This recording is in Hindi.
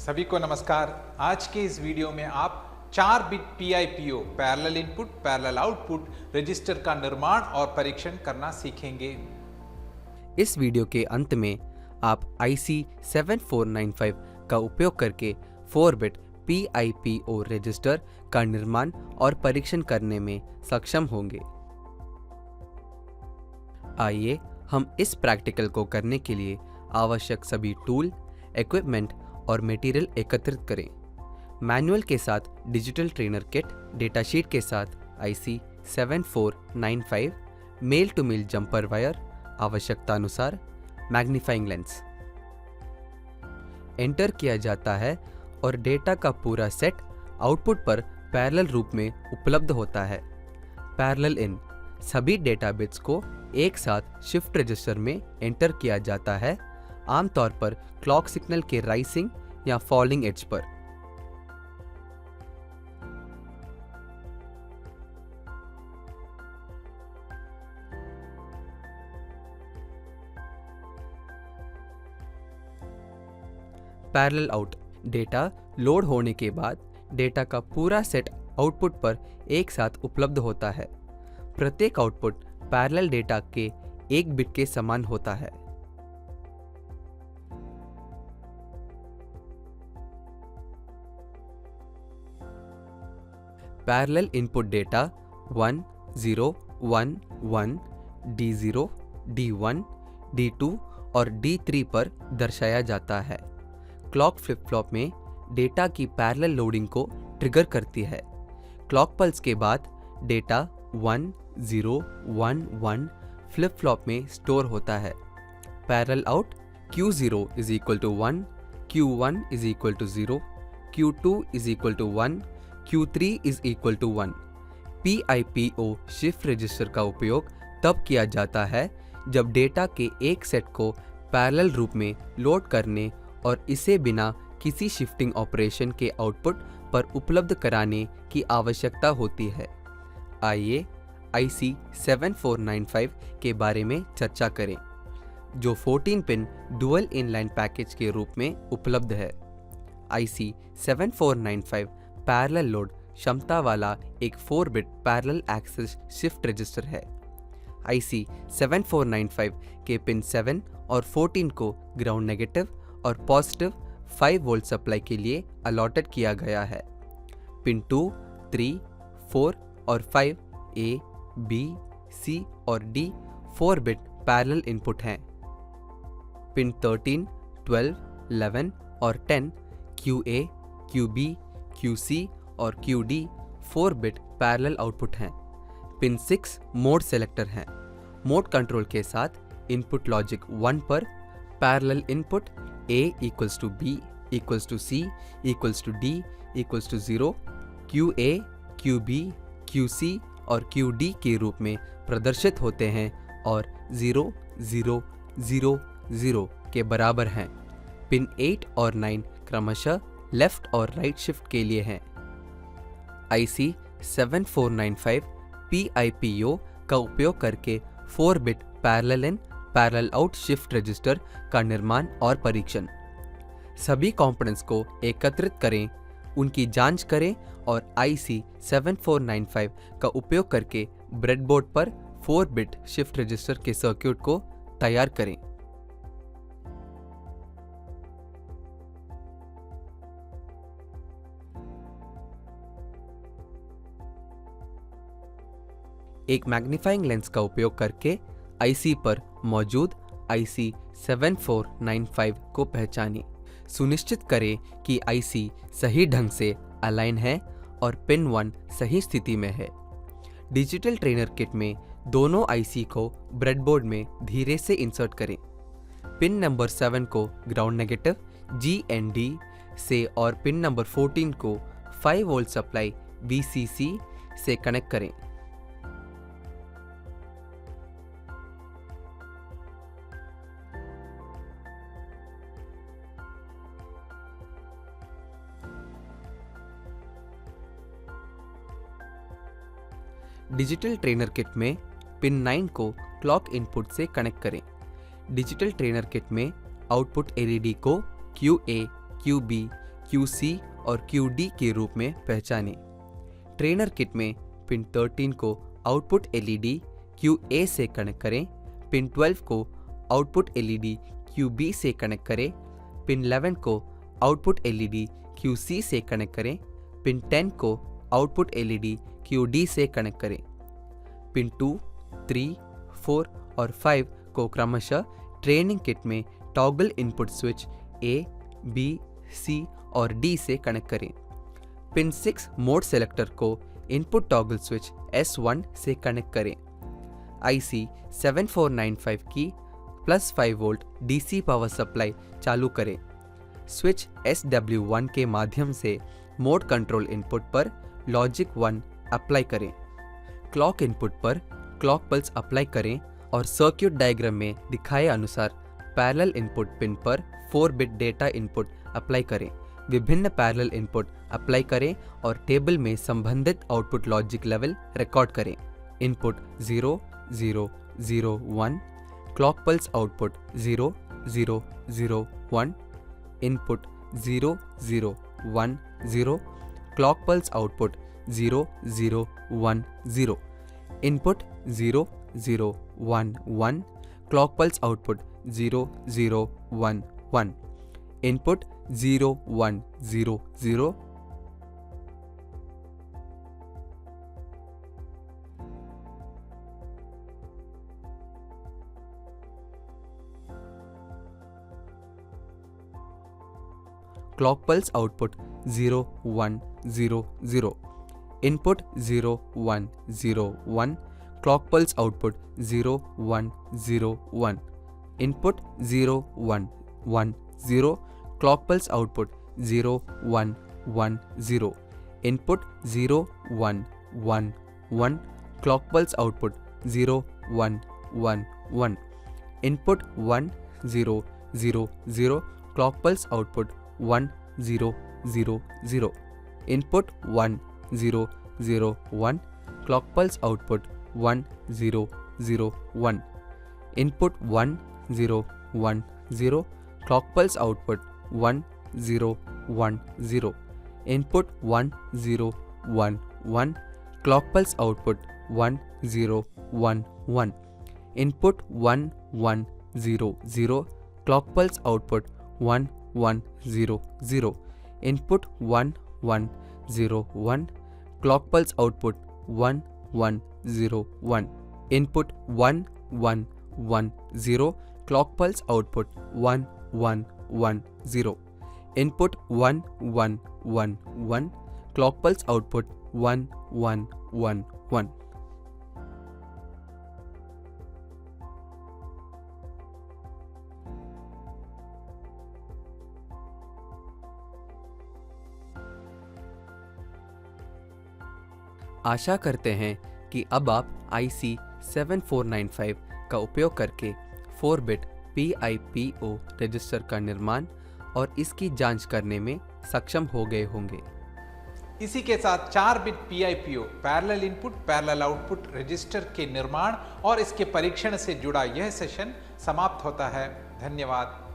सभी को नमस्कार। आज के इस वीडियो में आप 4 bit PIPO parallel input parallel output register का निर्माण और परीक्षण करना सीखेंगे। इस वीडियो के अंत में आप IC 7495 का उपयोग करके 4 बिट PIPO रजिस्टर का निर्माण और परीक्षण करने में सक्षम होंगे। आइए हम इस प्रैक्टिकल को करने के लिए आवश्यक सभी टूल, इक्विपमेंट और मटेरियल एकत्रित करें। मैनुअल के साथ डिजिटल ट्रेनर किट, डेटाशीट के साथ IC 7495, male to male jumper wire, आवश्यकता अनुसार मैग्नीफाइंग लेंस एंटर किया जाता है और डेटा का पूरा सेट आउटपुट पर पैरेलल रूप में उपलब्ध होता है। पैरेलल इन सभी डेटा बिट्स को एक साथ शिफ्ट रजिस्टर में एंटर किया जाता है, आमतौर पर क्लॉक सिग्नल के राइजिंग या फॉलिंग एज पर। पैरेलल आउट डेटा लोड होने के बाद डेटा का पूरा सेट आउटपुट पर एक साथ उपलब्ध होता है। प्रत्येक आउटपुट पैरेलल डेटा के एक बिट के समान होता है। Parallel input data 1, 0, 1, 1, D0, D1, D2 और D3 पर दर्शाया जाता है। क्लॉक फ्लिप फ्लॉप में डेटा की पैरेलल लोडिंग को ट्रिगर करती है। क्लॉक पल्स के बाद डेटा 1, 0, 1, 1 फ्लिप फ्लॉप में स्टोर होता है। Parallel out Q0 is equal to 1, Q1 is equal to 0, Q2 is equal to 1, Q3 is equal to 1। PIPO shift register का उपयोग तब किया जाता है जब डेटा के एक सेट को पैरेलल रूप में लोड करने और इसे बिना किसी शिफ्टिंग ऑपरेशन के आउटपुट पर उपलब्ध कराने की आवश्यकता होती है। आइए IC 7495 के बारे में चर्चा करें, जो 14 पिन डुअल इनलाइन पैकेज के रूप में उपलब्ध है। IC 7495 पैरेलल लोड क्षमता वाला एक 4 bit parallel access shift register है। IC 7495 के पिन 7 और 14 को ग्राउंड नेगेटिव और पॉजिटिव 5 वोल्ट सप्लाई के लिए अलॉटेड किया गया है। पिन 2, 3, 4 और 5 A, B, C और D 4 बिट पैरेलल इनपुट हैं। पिन 13, 12, 11 और 10 QA, QB, QC और QD 4 बिट पैरेलल आउटपुट हैं। पिन 6 मोड सेलेक्टर हैं। मोड कंट्रोल के साथ इनपुट लॉजिक 1 पर parallel input A equals to B equals to C equals to D equals to 0, QA, QB, QC और QD के रूप में प्रदर्शित होते हैं और 0, 0, 0, 0 के बराबर हैं। पिन 8 और 9 क्रमशः लेफ्ट और राइट शिफ्ट के लिए हैं। IC 7495 PIPO का उपयोग करके 4 bit parallel in parallel out shift register का निर्माण और परीक्षण। सभी कंपोनेंट्स को एकत्रित करें, उनकी जांच करें और IC 7495 का उपयोग करके ब्रेडबोर्ड पर 4 बिट शिफ्ट रजिस्टर के सर्किट को तैयार करें। एक मैग्नीफाइंग लेंस का उपयोग करके IC पर मौजूद IC 7495 को पहचानें। सुनिश्चित करें कि IC सही ढंग से अलाइन है और पिन 1 सही स्थिति में है। डिजिटल ट्रेनर किट में दोनों IC को ब्रेडबोर्ड में धीरे से इंसर्ट करें। पिन नंबर 7 को ग्राउंड नेगेटिव GND से और पिन नंबर 14 को 5 वोल्ट सप्लाई VCC से कनेक्ट करें। डिजिटल ट्रेनर किट में पिन 9 को क्लॉक इनपुट से कनेक्ट करें। डिजिटल ट्रेनर किट में आउटपुट LED को QA, QB, QC और QD के रूप में पहचानें। ट्रेनर किट में पिन 13 को आउटपुट LED QA से कनेक्ट करें, पिन 12 को आउटपुट LED QB से कनेक्ट करें, पिन 11 को आउटपुट LED QC से कनेक्ट करें, पिन 10 को आउटपुट LED QD से कनेक्ट करें। पिन 2, 3, 4 और 5 को क्रमशः ट्रेनिंग किट में toggle input switch A, B, C और D से कनेक्ट करें। पिन 6 मोड सेलेक्टर को इनपुट टॉगल स्विच S1 से कनेक्ट करें। IC 7495 की +5 वोल्ट DC पावर सप्लाई चालू करें। स्विच SW1 के माध्यम से मोड कंट्रोल इनपुट पर लॉजिक 1 अप्लाई करें। क्लॉक इनपुट पर क्लॉक पल्स अप्लाई करें और सर्किट डायग्राम में दिखाए अनुसार पैरेलल इनपुट पिन पर 4 बिट डेटा इनपुट अप्लाई करें। विभिन्न पैरेलल इनपुट अप्लाई करें और टेबल में संबंधित आउटपुट लॉजिक लेवल रिकॉर्ड करें। Input 0 0 0 1, clock pulse output 0 0 0 1, input 0 0 1 0, clock pulse output 0 0 1 0, input 0 0 1 1, clock pulse output 0 0 1 1, input 0 1 0 0, clock pulse output 0 1 0 0, input 0 1 0 1, clock pulse output 0 1 0 1, input 0 1 1 0, clock pulse output 0 1 1 0, input 0 1 1 1, clock pulse output 0 1 1 1, input 1 0 0 0, clock pulse output 1 0 0 0, input 1 0 0 1, clock pulse output 1 0 0 1, input 1 0 1 0, clock pulse output 1 0 1 0, input 1 0 1 1, clock pulse output 1 0 1 1, input 1 1 0 0, clock pulse output 1 1 0 0, input 1 1 0 1, clock pulse output 1 1 0 1, input 1 1 1 0, clock pulse output 1 1 1 0, input 1 1 1 1, clock pulse output 1 1 1 1। आशा करते हैं कि अब आप IC 7495 का उपयोग करके 4 बिट PIPO रजिस्टर का निर्माण और इसकी जांच करने में सक्षम हो गए होंगे। इसी के साथ 4 bit PIPO parallel input parallel output register के निर्माण और इसके परीक्षण से जुड़ा यह सेशन समाप्त होता है। धन्यवाद।